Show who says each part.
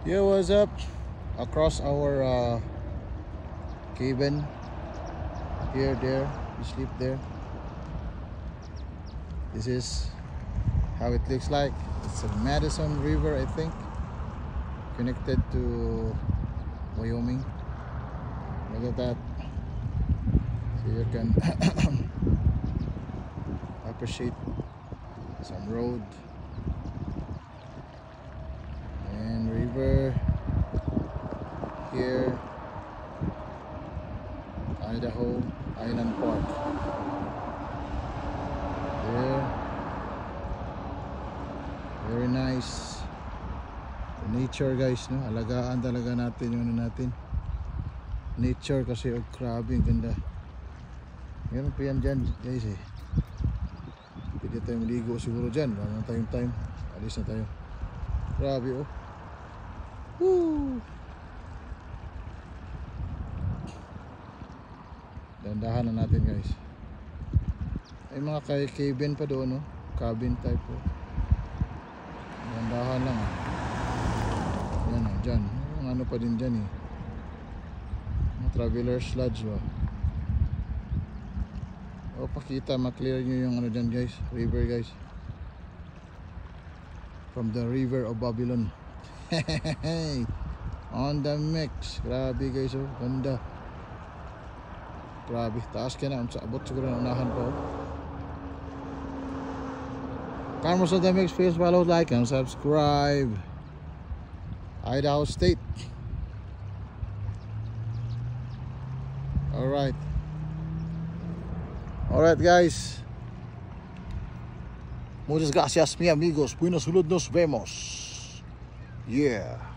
Speaker 1: Yeah, what's up? Across our cabin, here, there, we sleep there. This is how it looks like. It's a Madison River, I think, connected to Wyoming. Look at that. So you can appreciate some road and river here, Idaho Island Park. There, very nice. The nature, guys, no? Alagaan talaga natin yung ano natin. Nature kasi, oh, grabe, ang ganda. Meron pa yan dyan, guys, eh. Pwede tayo maligo siguro dyan. Wala na tayong time. Alis na tayo. Grabe, oh. Woo! Dandahan na natin, guys. Ay mga cabin pa doon, no? Cabin type, oh. Dandahan lang, ah. Yan, oh, dyan. Yung ano pa din dyan, eh. Traveler's Lodge, ba? O, pakita, maklear nyo yung ano dyan, guys. River, guys. From the river of Babylon. On the mix. Grabe, guys, oh. Ganda. Grabe, taas ka na. Sa abot siguro na unahan pa, oh. Carmos on the mix. Please follow, like, and subscribe. Idaho State. Alright. Alright, guys. Muchas gracias, mi amigos. Buenos saludos, nos vemos. Yeah.